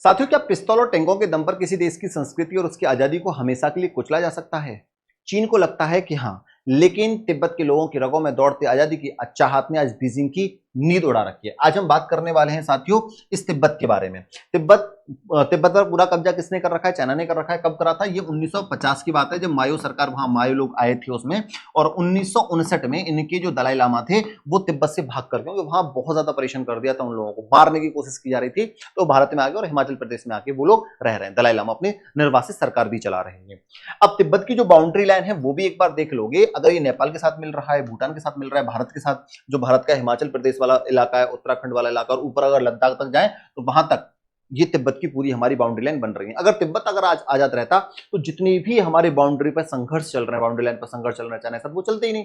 साथियों, क्या पिस्तौल और टैंकों के दम पर किसी देश की संस्कृति और उसकी आजादी को हमेशा के लिए कुचला जा सकता है? चीन को लगता है कि हाँ, लेकिन तिब्बत के लोगों की रगों में दौड़ती आजादी की चाहत ने आज बीजिंग की नींद उड़ा रखी है। आज हम बात करने वाले हैं साथियों इस तिब्बत के बारे में। तिब्बत पर पूरा कब्जा किसने कर रखा है? चाइना ने कर रखा है। कब करा था? ये 1950 की बात है, जब माओ सरकार, वहां माओ लोग आए थे उसमें, और 1959 में इनके जो दलाई लामा थे वो तिब्बत से भाग कर, क्योंकि वहां बहुत ज्यादा परेशान कर दिया था, उन लोगों को मारने की कोशिश की जा रही थी, तो भारत में आ गए और हिमाचल प्रदेश में आके वो लोग रह रहे हैं। दलाई लामा अपनी निर्वासित सरकार भी चला रहे हैं। अब तिब्बत की जो बाउंड्री लाइन है वो भी एक बार देख लोगे। अगर ये नेपाल के साथ मिल रहा है, भूटान के साथ मिल रहा है, भारत के साथ, जो भारत का हिमाचल प्रदेश वाला इलाका है, उत्तराखंड वाला इलाका, और ऊपर अगर लद्दाख तक जाए तो वहां तक ये तिब्बत की पूरी हमारी बाउंड्री लाइन बन रही है। अगर तिब्बत अगर आज आजाद रहता तो जितनी भी हमारे बाउंड्री पर संघर्ष चल रहे हैं, बाउंड्री लाइन पर संघर्ष चल रहा है चाइना के साथ, वो चलते ही नहीं।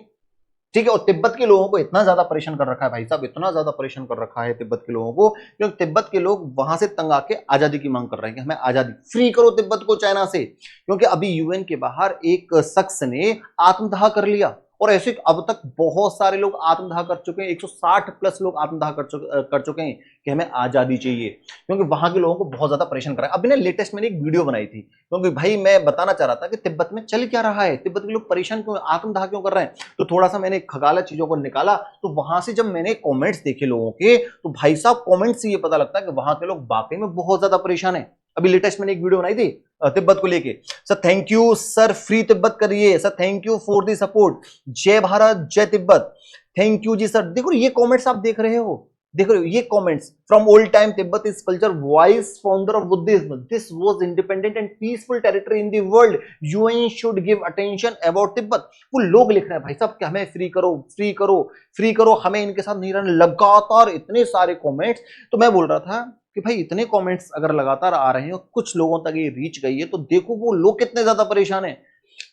ठीक है। और तिब्बत के लोगों को इतना ज्यादा परेशान कर रखा है भाई साहब, इतना ज्यादा परेशान कर रखा है तिब्बत के लोगों को, क्योंकि तिब्बत के लोग वहां से तंग आके आजादी की मांग कर रहे हैं कि हमें आजादी फ्री करो तिब्बत को चाइना से। क्योंकि अभी यूएन के बाहर एक शख्स ने आत्मदाह कर लिया, और ऐसे अब तक बहुत सारे लोग आत्मदाह कर चुके हैं। 160 प्लस लोग आत्मदाह कर चुके हैं कि हमें आजादी चाहिए, क्योंकि वहां के लोगों को बहुत ज्यादा परेशान कर रहा है। अभी ना लेटेस्ट मैंने एक वीडियो बनाई थी, क्योंकि भाई मैं बताना चाह रहा था कि तिब्बत में चल क्या रहा है, तिब्बत के लोग परेशान क्यों, आत्मदाह क्यों कर रहे हैं। तो थोड़ा सा मैंने खगाला चीजों को निकाला, तो वहां से जब मैंने कॉमेंट्स देखे लोगों के, तो भाई साहब कॉमेंट्स से ये पता लगता है कि वहां के लोग वाकई में बहुत ज्यादा परेशान है। अभी लेटेस्ट मैंने एक वीडियो बनाई थी तिब्बत को लेके। Sir thank you sir, free Tibet करिए sir, thank you for the support, जय भारत जय Tibet, thank you ji sir. देखो ये कमेंट्स आप देख रहे हो, देख रहे हो ये comments. From old time Tibet is culture wise founder of Buddhism, this was independent and peaceful territory in the world, UN should give attention about Tibet. वो लोग लिख रहे हैं भाई साहब कि हमें फ्री करो, फ्री करो, फ्री करो, हमें इनके साथ नहीं रहना। लगातार इतने सारे कमेंट्स। तो मैं बोल रहा था कि भाई इतने कमेंट्स अगर लगातार आ रहे हैं और कुछ लोगों तक ये रीच गई है, तो देखो वो लोग कितने ज्यादा परेशान हैं।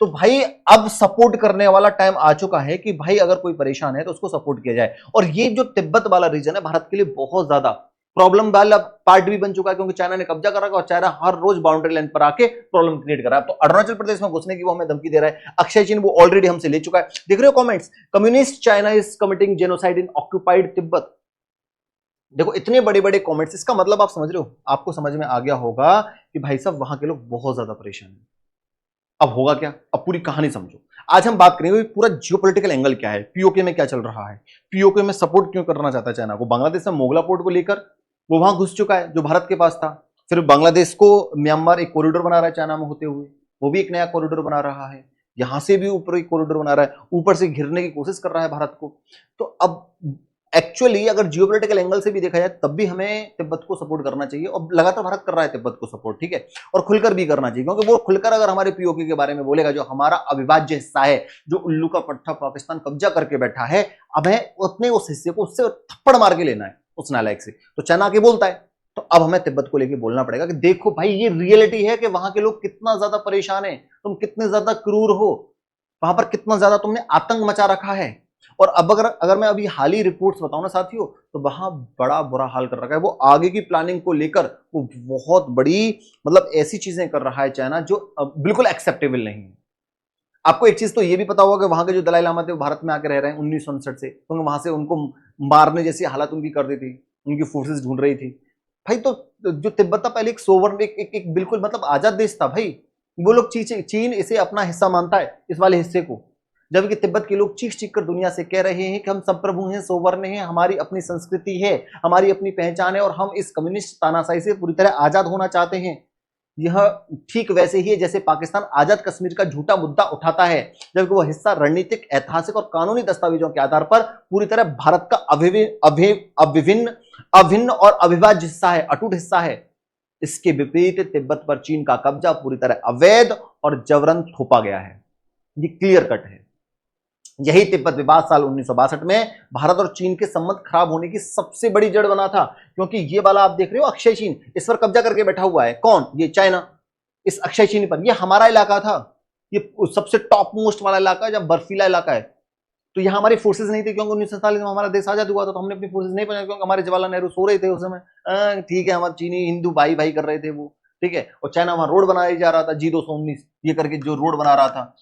तो भाई अब सपोर्ट करने वाला टाइम आ चुका है कि भाई अगर कोई परेशान है तो उसको सपोर्ट किया जाए। और ये जो तिब्बत वाला रीजन है भारत के लिए बहुत ज्यादा प्रॉब्लम वाला पार्ट भी बन चुका है, क्योंकि चाइना ने कब्जा कर रखा है और चाइना हर रोज बाउंड्री लाइन पर आके प्रॉब्लम क्रिएट कर रहा है। तो अरुणाचल प्रदेश में घुसने की वो हमें धमकी दे रहा है। अक्षय चीन वो ऑलरेडी हमसे ले चुका है। देख रहे हो comments, communist China is committing genocide in occupied Tibet. देखो इतने बड़े बड़े कमेंट्स, इसका मतलब आप समझ रहे हो, आपको समझ में आ गया होगा कि भाई साहब वहां के लोग बहुत ज्यादा परेशान हैं। अब होगा क्या, अब पूरी कहानी समझो। आज हम बात करेंगे पूरा जियोपॉलिटिकल एंगल क्या है, पीओके में क्या चल रहा है, पीओके में सपोर्ट क्यों करना चाहता है चाइना को। बांग्लादेश में मोगला पोर्ट को लेकर वो वहां घुस चुका है जो भारत के पास था। फिर बांग्लादेश को म्यांमार एक कॉरिडोर बना रहा है चाइना में होते हुए, वो भी एक नया कॉरिडोर बना रहा है। यहां से भी ऊपर एक कॉरिडोर बना रहा है, ऊपर से घिरने की कोशिश कर रहा है भारत को। तो अब एक्चुअली अगर जियोपॉलिटिकल एंगल से भी देखा जाए तब भी हमें तिब्बत को सपोर्ट करना चाहिए, और लगातार भारत कर रहा है तिब्बत को सपोर्ट, ठीक है। और खुलकर भी करना चाहिए, क्योंकि वो खुलकर अगर हमारे पीओके के बारे में बोलेगा, जो हमारा अविभाज्य हिस्सा है, जो उल्लू का पट्टा पाकिस्तान कब्जा करके बैठा है, अब है उतने उस हिस्से को उससे थप्पड़ मार के लेना है उस नालायक से। तो चाइना आके बोलता है, तो अब हमें तिब्बत को लेके बोलना पड़ेगा कि देखो भाई ये रियलिटी है कि वहां के लोग कितना ज्यादा परेशान है, तुम कितने ज्यादा क्रूर हो, वहां पर कितना ज्यादा तुमने आतंक मचा रखा है। और अब अगर मैं अभी हाल ही रिपोर्ट्स बताऊं ना साथियों, तो वहां बड़ा बुरा हाल कर रखा है। वो आगे की प्लानिंग को लेकर वो बहुत बड़ी मतलब ऐसी चीजें कर रहा है चाइना जो बिल्कुल एक्सेप्टेबल नहीं है। आपको एक चीज तो ये भी पता होगा कि वहां के जो दलाई लामा थे वो भारत में आकर रह रहे हैं 1959 से, क्योंकि वहां से उनको मारने जैसी हालत उनकी कर दी थी, उनकी फोर्सेस ढूंढ रही थी भाई। तो जो तिब्बत था पहले एक सोवर्ण, एक बिल्कुल मतलब आजाद देश था भाई। वो लोग चीन इसे अपना हिस्सा मानता है, इस वाले हिस्से को, जबकि तिब्बत के लोग चीख चीख कर दुनिया से कह रहे हैं कि हम संप्रभु हैं, सोवर्ण हैं, हमारी अपनी संस्कृति है, हमारी अपनी पहचान है, और हम इस कम्युनिस्ट तानाशाही से पूरी तरह आजाद होना चाहते हैं। यह ठीक वैसे ही है जैसे पाकिस्तान आजाद कश्मीर का झूठा मुद्दा उठाता है, जबकि वह हिस्सा रणनीतिक, ऐतिहासिक और कानूनी दस्तावेजों के आधार पर पूरी तरह भारत का अभिन्न और अविभाज्य हिस्सा है, अटूट हिस्सा है। इसके विपरीत तिब्बत पर चीन का कब्जा पूरी तरह अवैध और जबरन थोपा गया है। ये क्लियर कट है। यही तिब्बत विवाद साल 1962 में भारत और चीन के संबंध खराब होने की सबसे बड़ी जड़ बना था, क्योंकि ये वाला आप देख रहे हो अक्षय चीन, इस पर कब्जा करके बैठा हुआ है। कौन? ये चाइना, इस अक्षय चीन पर। ये हमारा इलाका था, ये सबसे टॉप मोस्ट वाला इलाका है, जब बर्फीला इलाका है। तो यहां हमारी फोर्सेज नहीं थी, क्योंकि 1947 में हमारा देश आजाद हुआ था, तो हमने अपनी फोर्सेज नहीं पहुंचाई, क्योंकि हमारे जवाहरलाल नेहरू सो रहे थे उस समय। ठीक है, हमारे चीनी हिंदू भाई भाई कर रहे थे वो, ठीक है। और चाइना वहां रोड बनाया जा रहा था, G219 ये करके जो रोड बना रहा था,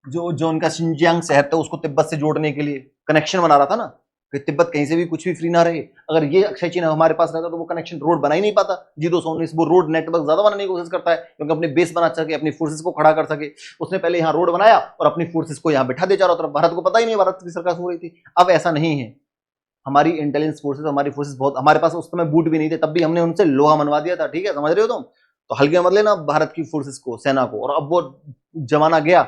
जो उनका शिनजियांग शहर था उसको तिब्बत से जोड़ने के लिए कनेक्शन बना रहा था ना। कि तिब्बत कहीं से भी कुछ भी फ्री ना रहे। अगर ये अक्षय चिन्ह हमारे पास रहता तो वो कनेक्शन रोड बना ही नहीं पाता। G219 वो रोड नेटवर्क ज्यादा बनाने की कोशिश करता है क्योंकि अपने बेस बना सके, अपनी फोर्सेस को खड़ा कर सके। उसने पहले यहाँ रोड बनाया और अपनी फोर्सेस को यहाँ बैठा दे चारों तरफ। भारत को पता ही नहीं भारत की सरकार हो रही थी। अब ऐसा नहीं है। हमारी इंटेलिजेंस फोर्सेस, हमारी फोर्सेस बहुत, हमारे पास उस समय बूट भी नहीं थे, तब भी हमने उनसे लोहा मनवा दिया था। ठीक है, समझ रहे हो तुम? तो हल्के मत लेना भारत की फोर्सेस को, सेना को। और अब वो जमाना गया,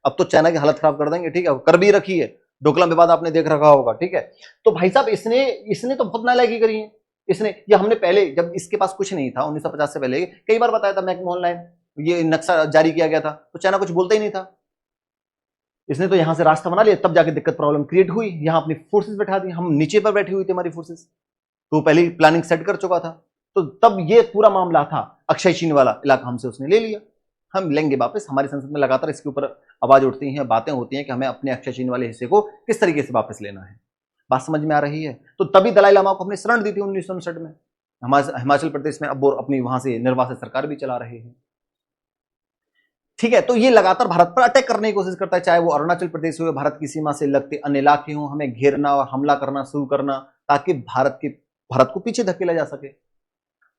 अब तो चाइना की हालत खराब कर देंगे। ठीक है, कर भी रखी है, डोकलाम विवाद आपने देख रखा होगा। ठीक है, तो भाई साहब इसने तो बहुत नालायकी करी है। इसने, या हमने पहले, जब इसके पास कुछ नहीं था 1950 से पहले, कई बार बताया था मैकमोहन लाइन, ये नक्शा जारी किया गया था, तो चाइना कुछ बोलता ही नहीं था। इसने तो यहां से रास्ता बना लिया, तब जाके दिक्कत प्रॉब्लम क्रिएट हुई। यहां अपनी फोर्सेस बैठा दी, हम नीचे पर बैठी हुई थी हमारी फोर्सेस, तो पहले ही प्लानिंग सेट कर चुका था। तो तब ये पूरा मामला था, अक्षय चिन्ह वाला इलाका हमसे उसने ले लिया। हम लेंगे वापस। हमारी संसद में लगातार इसके ऊपर आवाज उठती है, बातें होती हैं कि हमें अपने अक्षय चिन्ह वाले हिस्से को किस तरीके से वापस लेना है। बात समझ में आ रही है? तो तभी दलाई लामा को हमने शरण दी थी 1959 में। हिमाचल प्रदेश में अब वो अपनी वहां से निर्वासित सरकार भी चला रहे हैं। ठीक है, तो ये लगातार भारत पर अटैक करने की कोशिश करता है, चाहे वो अरुणाचल प्रदेश हो, भारत की सीमा से लगते अन्य इलाके हों, हमें घेरना और हमला करना शुरू करना, ताकि भारत को पीछे धकेला जा सके।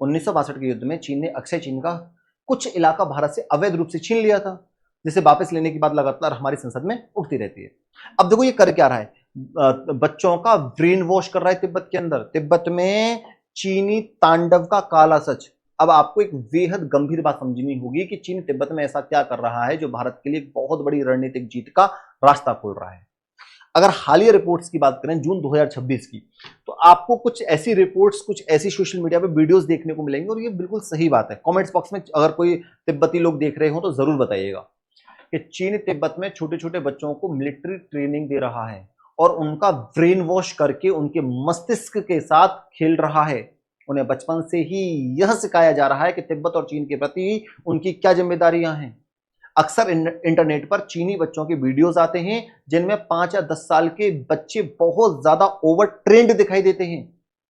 1962 के युद्ध में चीन ने अक्षय चिन्ह का कुछ इलाका भारत से अवैध रूप से छीन लिया था, जिसे वापस लेने की बात लगातार हमारी संसद में उठती रहती है। अब देखो ये कर क्या रहा है, बच्चों का ब्रेन वॉश कर रहा है तिब्बत के अंदर। तिब्बत में चीनी तांडव का काला सच। अब आपको एक बेहद गंभीर बात समझनी होगी कि चीन तिब्बत में ऐसा क्या कर रहा है जो भारत के लिए एक बहुत बड़ी रणनीतिक जीत का रास्ता खोल रहा है। अगर हालिया रिपोर्ट्स की बात करें जून 2026 की, तो आपको कुछ ऐसी रिपोर्ट्स, कुछ ऐसी सोशल मीडिया पे वीडियोस देखने को मिलेंगे, और ये बिल्कुल सही बात है। कमेंट्स बॉक्स में अगर कोई तिब्बती लोग देख रहे हो तो जरूर बताइएगा कि चीन तिब्बत में छोटे छोटे बच्चों को मिलिट्री ट्रेनिंग दे रहा है और उनका ब्रेन वॉश करके उनके मस्तिष्क के साथ खेल रहा है। उन्हें बचपन से ही यह सिखाया जा रहा है कि तिब्बत और चीन के प्रति उनकी क्या जिम्मेदारियां हैं। अक्सर इंटरनेट पर चीनी बच्चों के वीडियोस आते हैं जिनमें 5 या 10 साल के बच्चे बहुत ज्यादा ओवर ट्रेंड दिखाई देते हैं।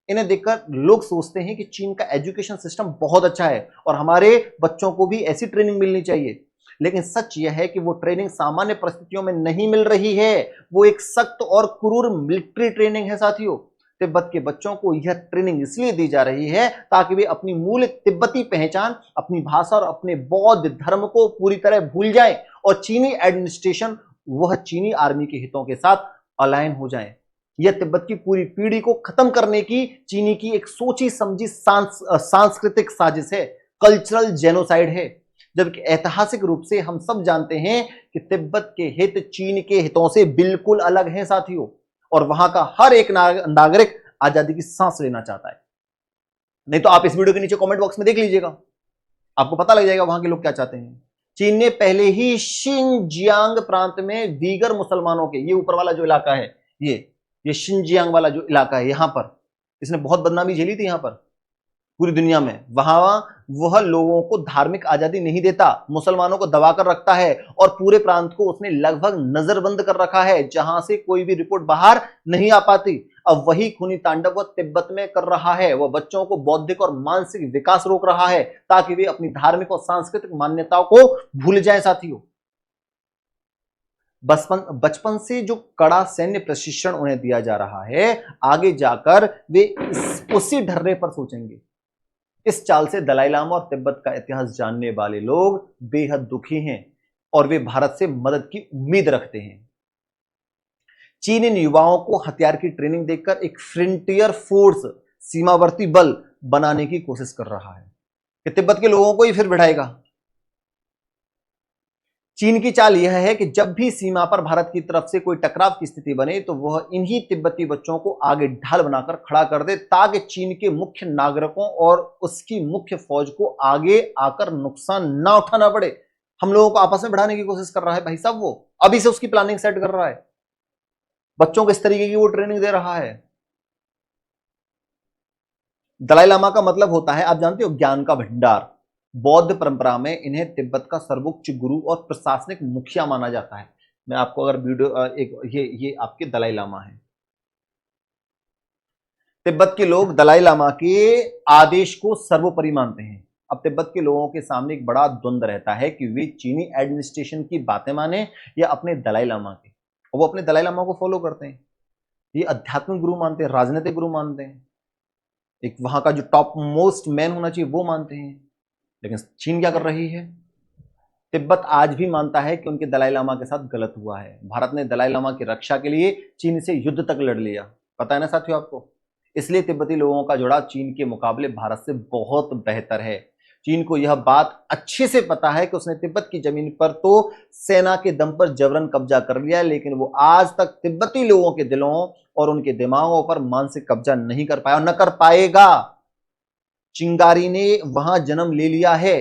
इन्हें देखकर लोग सोचते हैं कि चीन का एजुकेशन सिस्टम बहुत अच्छा है और हमारे बच्चों को भी ऐसी ट्रेनिंग मिलनी चाहिए। लेकिन सच यह है कि वो ट्रेनिंग सामान्य परिस्थितियों में नहीं मिल रही है, वो एक सख्त और क्रूर मिलिट्री ट्रेनिंग है साथियों। तिब्बत के बच्चों को यह ट्रेनिंग इसलिए दी जा रही है ताकि वे अपनी मूल तिब्बती पहचान, अपनी भाषा और अपने बौद्ध धर्म को पूरी तरह भूल जाएं और चीनी एडमिनिस्ट्रेशन, वह चीनी आर्मी के हितों के साथ अलाइन हो जाएं। यह तिब्बत की पूरी पीढ़ी को खत्म करने की चीनी की एक सोची समझी सांस्कृतिक साजिश है, कल्चरल जेनोसाइड है। जबकि ऐतिहासिक रूप से हम सब जानते हैं कि तिब्बत के हित चीन के हितों से बिल्कुल अलग हैं साथियों, और वहां का हर एक नागरिक आजादी की सांस लेना चाहता है। नहीं तो आप इस वीडियो के नीचे कमेंट बॉक्स में देख लीजिएगा, आपको पता लग जाएगा वहां के लोग क्या चाहते हैं। चीन ने पहले ही शिनजियांग प्रांत में वीगर मुसलमानों के, ये ऊपर वाला जो इलाका है, ये शिनजियांग वाला जो इलाका है, यहां पर इसने बहुत बदनामी झेली थी यहां पर पूरी दुनिया में। वहां वह लोगों को धार्मिक आजादी नहीं देता, मुसलमानों को दबाकर रखता है और पूरे प्रांत को उसने लगभग नजरबंद कर रखा है, जहां से कोई भी रिपोर्ट बाहर नहीं आ पाती। अब वही खूनी तांडव वह तिब्बत में कर रहा है। वह बच्चों को बौद्धिक और मानसिक विकास रोक रहा है ताकि वे अपनी धार्मिक और सांस्कृतिक मान्यताओं को भूल जाएं साथियों। बचपन से जो कड़ा सैन्य प्रशिक्षण उन्हें दिया जा रहा है, आगे जाकर वे उसी ढर्रे पर सोचेंगे। इस चाल से दलाई लामा और तिब्बत का इतिहास जानने वाले लोग बेहद दुखी हैं और वे भारत से मदद की उम्मीद रखते हैं। चीन इन युवाओं को हथियार की ट्रेनिंग देकर एक फ्रंटियर फोर्स, सीमावर्ती बल बनाने की कोशिश कर रहा है कि तिब्बत के लोगों को ही फिर बिठाएगा। चीन की चाल यह है कि जब भी सीमा पर भारत की तरफ से कोई टकराव की स्थिति बने तो वह इन्हीं तिब्बती बच्चों को आगे ढाल बनाकर खड़ा कर दे, ताकि चीन के मुख्य नागरिकों और उसकी मुख्य फौज को आगे आकर नुकसान ना उठाना पड़े। हम लोगों को आपस में बढ़ाने की कोशिश कर रहा है भाई साहब, वो अभी से उसकी प्लानिंग सेट कर रहा है, बच्चों को इस तरीके की वो ट्रेनिंग दे रहा है। दलाई लामा का मतलब होता है, आप जानते हो, ज्ञान का भंडार। बौद्ध परंपरा में इन्हें तिब्बत का सर्वोच्च गुरु और प्रशासनिक मुखिया माना जाता है। मैं आपको अगर वीडियो ये आपके दलाई लामा है। तिब्बत के लोग दलाई लामा के आदेश को सर्वोपरि मानते हैं। अब तिब्बत के लोगों के सामने एक बड़ा द्वंद्व रहता है कि वे चीनी एडमिनिस्ट्रेशन की बातें माने या अपने दलाई लामा की, और वो अपने दलाई लामा को फॉलो करते हैं। ये आध्यात्मिक गुरु मानते हैं, राजनीतिक गुरु मानते हैं, एक वहां का जो टॉप मोस्ट मैन होना चाहिए वो मानते हैं। लेकिन चीन क्या कर रही है? तिब्बत आज भी मानता है कि उनके दलाई लामा के साथ गलत हुआ है। भारत ने दलाई लामा की रक्षा के लिए चीन से युद्ध तक लड़ लिया, पता है ना साथियों आपको। इसलिए तिब्बती लोगों का जुड़ाव चीन के मुकाबले भारत से बहुत बेहतर है। चीन को यह बात अच्छे से पता है कि उसने तिब्बत की जमीन पर तो सेना के दम पर जबरन कब्जा कर लिया, लेकिन वो आज तक तिब्बती लोगों के दिलों और उनके दिमागों पर मानसिक कब्जा नहीं कर पाया और न कर पाएगा। चिंगारी ने वहां जन्म ले लिया है।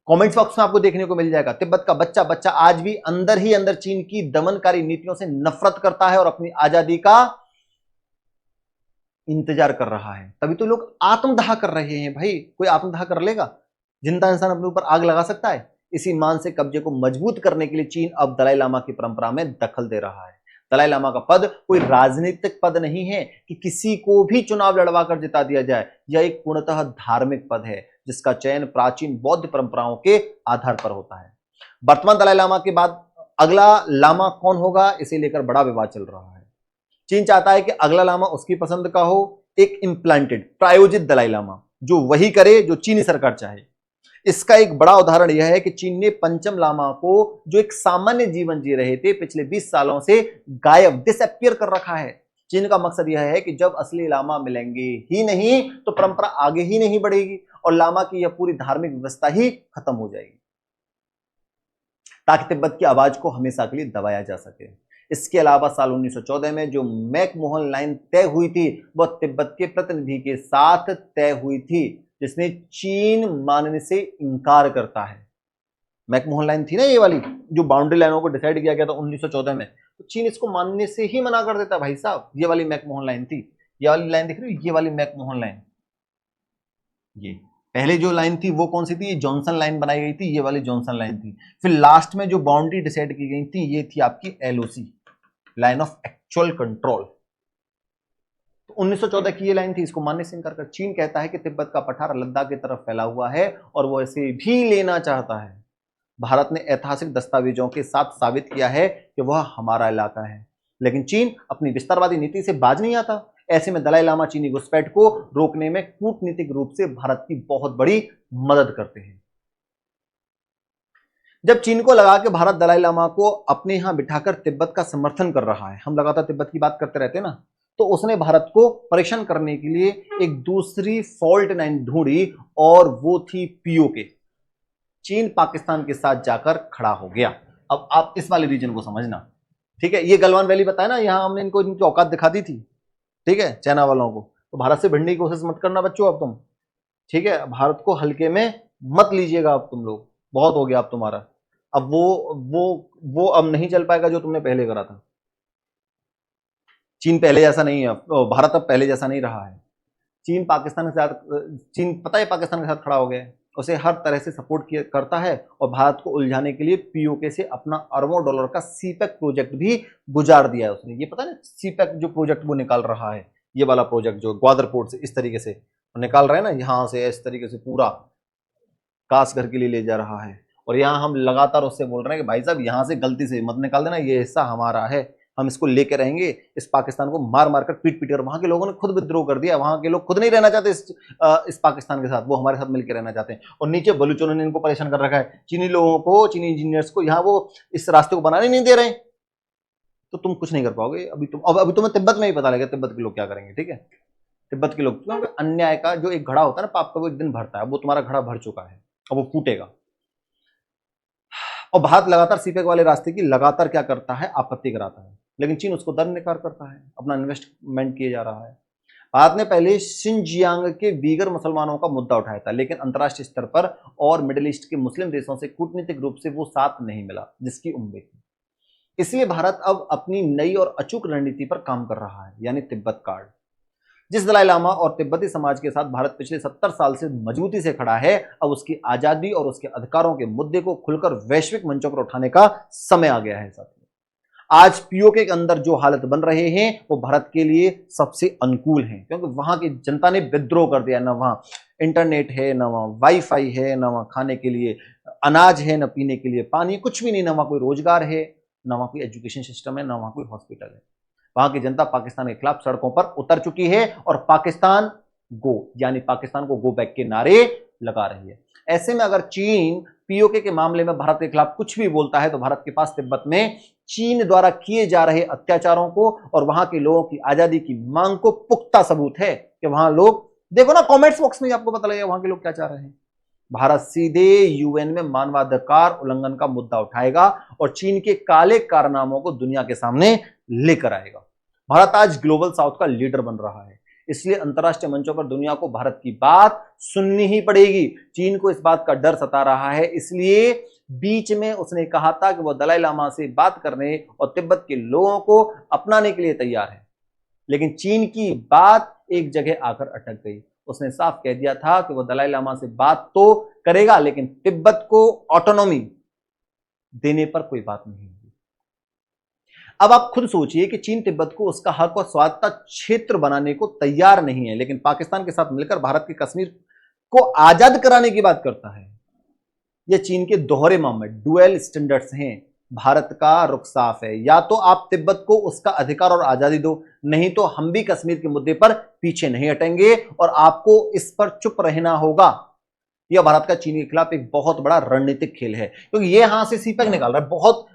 कमेंट बॉक्स में आपको देखने को मिल जाएगा, तिब्बत का बच्चा बच्चा आज भी अंदर ही अंदर चीन की दमनकारी नीतियों से नफरत करता है और अपनी आजादी का इंतजार कर रहा है। तभी तो लोग आत्मदाह कर रहे हैं भाई। कोई आत्मदाह कर लेगा? जिंदा इंसान अपने ऊपर आग लगा सकता है? इसी मानसिक कब्जे को मजबूत करने के लिए चीन अब दलाई लामा की परंपरा में दखल दे रहा है। दलाई लामा का पद कोई राजनीतिक पद नहीं है कि किसी को भी चुनाव लड़वा कर जिता दिया जाए। यह एक पूर्णतः धार्मिक पद है जिसका चयन प्राचीन बौद्ध परंपराओं के आधार पर होता है। वर्तमान दलाई लामा के बाद अगला लामा कौन होगा, इसे लेकर बड़ा विवाद चल रहा है। चीन चाहता है कि अगला लामा उसकी पसंद का हो, एक इम्प्लांटेड प्रायोजित दलाई लामा, जो वही करे जो चीनी सरकार चाहे। इसका एक बड़ा उदाहरण यह है कि चीन ने पंचम लामा को, जो एक सामान्य जीवन जी रहे थे, पिछले 20 सालों से गायब डिसअपियर कर रखा है। चीन का मकसद यह है कि जब असली लामा मिलेंगे ही नहीं तो परंपरा आगे ही नहीं बढ़ेगी और लामा की यह पूरी धार्मिक व्यवस्था ही खत्म हो जाएगी, ताकि तिब्बत की आवाज को हमेशा के लिए दबाया जा सके। इसके अलावा साल 1914 में जो मैकमोहन लाइन तय हुई थी वह तिब्बत के प्रतिनिधि के साथ तय हुई थी, जिसने चीन मानने से इनकार करता है। मैकमोहन लाइन थी ना ये वाली, जो बाउंड्री लाइनों को डिसाइड किया गया था 1914 में, तो चीन इसको मानने से ही मना कर देता। भाई साहब, ये वाली मैकमोहन लाइन थी, ये वाली लाइन दिख रही है, ये वाली मैकमोहन लाइन। ये पहले जो लाइन थी वो कौन सी थी? ये जॉनसन लाइन बनाई गई थी, ये वाली जॉनसन लाइन थी। फिर लास्ट में जो बाउंड्री डिसाइड की गई थी ये थी आपकी LOC, line of actual control. तो 1914 की ये लाइन थी, इसको मानने से इनकार कर। चीन कहता है कि तिब्बत का पठार लद्दाख की तरफ फैला हुआ है और वो इसे भी लेना चाहता है। भारत ने ऐतिहासिक दस्तावेजों के साथ साबित किया है कि वह हमारा इलाका है, लेकिन चीन अपनी विस्तारवादी नीति से बाज नहीं आता। ऐसे में दलाई लामा चीनी घुसपैठ को रोकने में कूटनीतिक रूप से भारत की बहुत बड़ी मदद करते हैं। जब चीन को लगा कि भारत दलाई लामा को अपने यहां बिठाकर तिब्बत का समर्थन कर रहा है, हम लगातार तिब्बत की बात करते रहते हैं ना, तो उसने भारत को परेशान करने के लिए एक दूसरी फॉल्ट लाइन ढूंढी और वो थी पीओके। चीन पाकिस्तान के साथ जाकर खड़ा हो गया। अब आप इस वाले रीजन को समझना, ठीक है। ये गलवान वैली बताया ना, यहां हमने इनको इनकी औकात दिखा दी थी, ठीक है, चाइना वालों को। तो भारत से भिड़ने की कोशिश मत करना बच्चों अब तुम, ठीक है। भारत को हल्के में मत लीजिएगा अब तुम लोग, बहुत हो गया अब तुम्हारा। अब वो अब नहीं चल पाएगा जो तुमने पहले करा था। चीन पहले जैसा नहीं है, भारत अब पहले जैसा नहीं रहा है। चीन पाकिस्तान के साथ, चीन पता है पाकिस्तान के साथ खड़ा हो गया है, उसे हर तरह से सपोर्ट करता है और भारत को उलझाने के लिए पीओके से अपना अरबों डॉलर का सीपैक प्रोजेक्ट भी गुजार दिया है उसने। ये पता है सीपैक जो प्रोजेक्ट वो निकाल रहा है, ये वाला प्रोजेक्ट जो ग्वादर पोर्ट से इस तरीके से निकाल रहा है ना, यहां से इस तरीके से पूरा काश घर के लिए ले जा रहा है। और यहाँ हम लगातार उससे बोल रहे हैं कि भाई साहब यहाँ से गलती से मत निकाल देना, ये हिस्सा हमारा है, हम इसको लेके रहेंगे। इस पाकिस्तान को मार मार कर पीट पीट कर, वहां के लोगों ने खुद विद्रोह कर दिया, वहां के लोग खुद नहीं रहना चाहते इस पाकिस्तान के साथ, वो हमारे साथ मिलकर रहना चाहते हैं। और नीचे बलूचों ने इनको परेशान कर रखा है, चीनी लोगों को, चीनी इंजीनियर्स को, यहाँ वो इस रास्ते को बनाने नहीं दे रहे। तो तुम कुछ नहीं कर पाओगे। अभी तुम्हें तिब्बत में ही पता लगेगा तिब्बत के लोग क्या करेंगे, ठीक है। तिब्बत के लोग, क्योंकि अन्याय का जो एक घड़ा होता है ना पाप का, वो एक दिन भरता है। वो तुम्हारा घड़ा भर चुका है, अब वो फूटेगा। और भारत लगातार सीपैक वाले रास्ते की लगातार क्या करता है, आपत्ति कराता है, लेकिन चीन उसको दरनिकार करता है, अपना इन्वेस्टमेंट किए जा रहा है। भारत ने पहले शिनजियांग के बीगर मुसलमानों का मुद्दा उठाया था, लेकिन अंतर्राष्ट्रीय स्तर पर और मिडिल ईस्ट के मुस्लिम देशों से कूटनीतिक रूप से वो साथ नहीं मिला जिसकी उम्मीद थी। इसलिए भारत अब अपनी नई और अचूक रणनीति पर काम कर रहा है, यानी तिब्बत कार्ड। जिस दलाई लामा और तिब्बती समाज के साथ भारत पिछले 70 साल से मजबूती से खड़ा है, अब उसकी आजादी और उसके अधिकारों के मुद्दे को खुलकर वैश्विक मंचों पर उठाने का समय आ गया है साथियों। आज पीओके के अंदर जो हालत बन रहे हैं वो भारत के लिए सबसे अनुकूल हैं, क्योंकि वहां की जनता ने विद्रोह कर दिया। ना वहां इंटरनेट है, ना वहां वाईफाई है, ना वहां खाने के लिए अनाज है, ना पीने के लिए पानी, कुछ भी नहीं, ना वहां कोई रोजगार है, ना वहां कोई एजुकेशन सिस्टम है, ना वहां कोई हॉस्पिटल है। वहां की जनता पाकिस्तान के खिलाफ सड़कों पर उतर चुकी है और पाकिस्तान गो यानी पाकिस्तान को गो बैक के नारे लगा रही है। ऐसे में अगर चीन पीओके के मामले में भारत के खिलाफ कुछ भी बोलता है तो भारत के पास तिब्बत में चीन द्वारा किए जा रहे अत्याचारों को और वहां के लोगों की आजादी की मांग को पुख्ता सबूत है कि वहां लोग, देखो ना कमेंट्स बॉक्स में आपको पता लगेगा वहां के लोग क्या चाह रहे हैं। भारत सीधे यूएन में मानवाधिकार उल्लंघन का मुद्दा उठाएगा और चीन के काले कारनामों को दुनिया के सामने लेकर आएगा। भारत आज ग्लोबल साउथ का लीडर बन रहा है, इसलिए अंतरराष्ट्रीय मंचों पर दुनिया को भारत की बात सुननी ही पड़ेगी। चीन को इस बात का डर सता रहा है, इसलिए बीच में उसने कहा था कि वह दलाई लामा से बात करने और तिब्बत के लोगों को अपनाने के लिए तैयार है, लेकिन चीन की बात एक जगह आकर अटक गई। उसने साफ कह दिया था कि वह दलाई लामा से बात तो करेगा लेकिन तिब्बत को ऑटोनॉमी देने पर कोई बात नहीं होगी। अब आप खुद सोचिए कि चीन तिब्बत को उसका हक और स्वायत्ता क्षेत्र बनाने को तैयार नहीं है, लेकिन पाकिस्तान के साथ मिलकर भारत के कश्मीर को आजाद कराने की बात करता है। यह चीन के दोहरे मामले, डुअल स्टैंडर्ड्स हैं। भारत का रुख साफ है, या तो आप तिब्बत को उसका अधिकार और आजादी दो, नहीं तो हम भी कश्मीर के मुद्दे पर पीछे नहीं हटेंगे और आपको इस पर चुप रहना होगा। यह भारत का चीन के खिलाफ एक बहुत बड़ा रणनीतिक खेल है, क्योंकि यह यहां से सीपैक निकाल रहा है, बहुत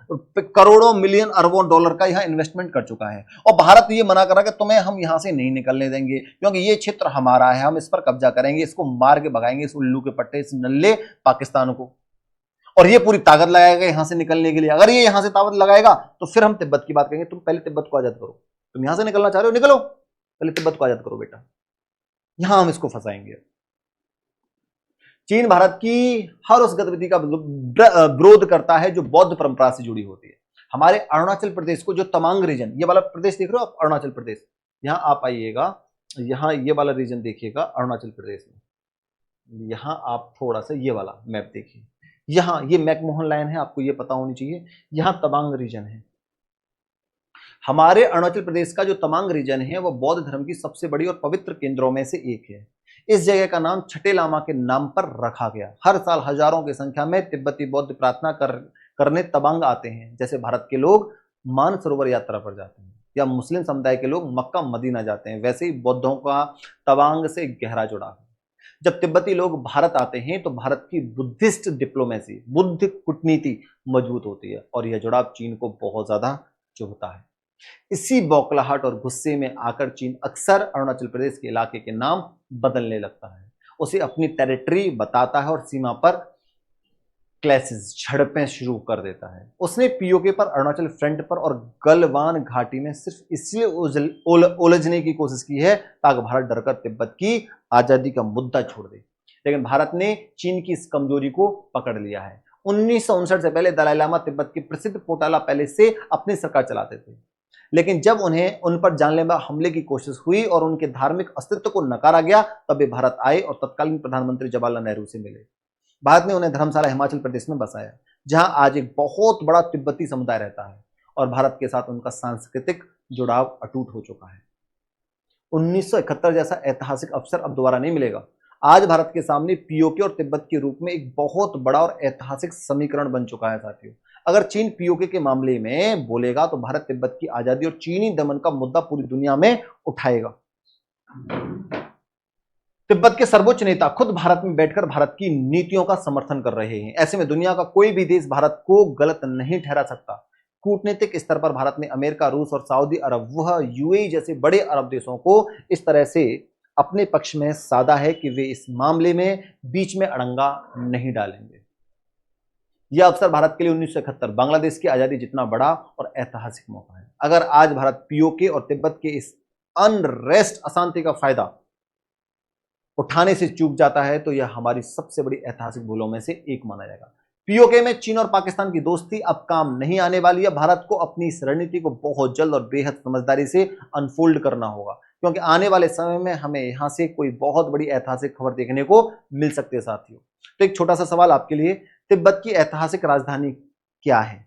करोड़ों मिलियन अरबों डॉलर का यहां इन्वेस्टमेंट कर चुका है और भारत यह मना कर रहा है कि तुम्हें हम यहां से नहीं निकलने देंगे क्योंकि यह क्षेत्र हमारा है, हम इस पर कब्जा करेंगे, इसको मार के भगाएंगे, इस उल्लू के पट्टे, इस नल्ले पाकिस्तान को। और ये पूरी ताकत लगाएगा यहां से निकलने के लिए। अगर ये यहां से ताकत लगाएगा तो फिर हम तिब्बत की बात करेंगे। तुम पहले तिब्बत को आजाद करो, तुम यहां से निकलना चाह रहे हो, निकलो, पहले तिब्बत को आजाद करो बेटा, यहां हम इसको फंसाएंगे। चीन भारत की हर उस गतिविधि का विरोध करता है जो बौद्ध परंपरा से जुड़ी होती है। हमारे अरुणाचल प्रदेश को, जो तवांग रीजन, ये वाला प्रदेश देख रहे हो आप, अरुणाचल प्रदेश, यहां आप आइएगा, यहां ये वाला रीजन देखिएगा अरुणाचल प्रदेश में, यहां आप थोड़ा सा ये वाला मैप देखिए, यहां ये मैकमोहन लाइन है, आपको ये पता होनी चाहिए, यहां तवांग रीजन है। हमारे अरुणाचल प्रदेश का जो तवांग रीजन है वह बौद्ध धर्म की सबसे बड़ी और पवित्र केंद्रों में से एक है। इस जगह का नाम छठे लामा के नाम पर रखा गया। हर साल हजारों की संख्या में तिब्बती बौद्ध प्रार्थना करने तवांग आते हैं। जैसे भारत के लोग मानसरोवर यात्रा पर जाते हैं या मुस्लिम समुदाय के लोग मक्का मदीना जाते हैं, वैसे ही बौद्धों का तवांग से गहरा जुड़ाव है। जब तिब्बती लोग भारत आते हैं तो भारत की बुद्धिस्ट डिप्लोमेसी, बुद्ध कूटनीति मजबूत होती है और यह जुड़ाव चीन को बहुत ज्यादा चुभता है। इसी बौखलाहट और गुस्से में आकर चीन अक्सर अरुणाचल प्रदेश के इलाके के नाम बदलने लगता है, उसे अपनी टेरिटरी बताता है और सीमा पर क्लैशेस, झड़पें शुरू कर देता है। उसने पीओके पर, अरुणाचल फ्रंट पर और गलवान घाटी में सिर्फ इसलिए उलझने की कोशिश की है ताकि भारत डरकर तिब्बत की आजादी का मुद्दा छोड़ दे, लेकिन भारत ने चीन की इस कमजोरी को पकड़ लिया है। 1959 से पहले दलाई लामा तिब्बत के प्रसिद्ध पोटाला पैलेस से अपनी सरकार चलाते थे, लेकिन जब उन्हें उन पर जानलेवा हमले की कोशिश हुई और उनके धार्मिक अस्तित्व को नकारा गया, तब वे भारत आए और तत्कालीन प्रधानमंत्री जवाहरलाल नेहरू से मिले। भारत ने उन्हें धर्मशाला हिमाचल प्रदेश में बसाया, जहां आज एक बहुत बड़ा तिब्बती समुदाय रहता है और भारत के साथ उनका सांस्कृतिक जुड़ाव अटूट हो चुका है। 1971 जैसा ऐतिहासिक अवसर अब दोबारा नहीं मिलेगा। आज भारत के सामने पीओके और तिब्बत के रूप में एक बहुत बड़ा और ऐतिहासिक समीकरण बन चुका है साथियों। अगर चीन पीओके के मामले में बोलेगा तो भारत तिब्बत की आजादी और चीनी दमन का मुद्दा पूरी दुनिया में उठाएगा। तिब्बत के सर्वोच्च नेता खुद भारत में बैठकर भारत की नीतियों का समर्थन कर रहे हैं। ऐसे में दुनिया का कोई भी देश भारत को गलत नहीं ठहरा सकता। कूटनीतिक स्तर पर भारत ने अमेरिका, रूस और सऊदी अरब, वह यूएई जैसे बड़े अरब देशों को इस तरह से अपने पक्ष में साधा है कि वे इस मामले में बीच में अड़ंगा नहीं डालेंगे। यह अवसर भारत के लिए 1971 बांग्लादेश की आजादी जितना बड़ा और ऐतिहासिक मौका है। अगर आज भारत पीओके और तिब्बत के इस अनरेस्ट, अशांति का फायदा उठाने से चूक जाता है तो यह हमारी सबसे बड़ी ऐतिहासिक भूलों में से एक माना जाएगा। पीओके में चीन और पाकिस्तान की दोस्ती अब काम नहीं आने वाली है। भारत को अपनी इस रणनीति को बहुत जल्द और बेहद समझदारी से अनफोल्ड करना होगा, क्योंकि आने वाले समय में हमें यहां से कोई बहुत बड़ी ऐतिहासिक खबर देखने को मिल सकती है साथियों। तो एक छोटा सा सवाल आपके लिए, तिब्बत की ऐतिहासिक राजधानी क्या है?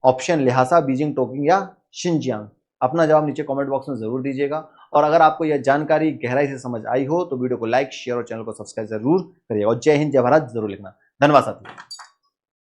ऑप्शन ल्हासा, बीजिंग, टोकियो या शिनजियांग। अपना जवाब नीचे कमेंट बॉक्स में जरूर दीजिएगा। और अगर आपको यह जानकारी गहराई से समझ आई हो तो वीडियो को लाइक, शेयर और चैनल को सब्सक्राइब जरूर करिएगा। और जय हिंद, जय भारत जरूर लिखना। धन्यवाद साथियों।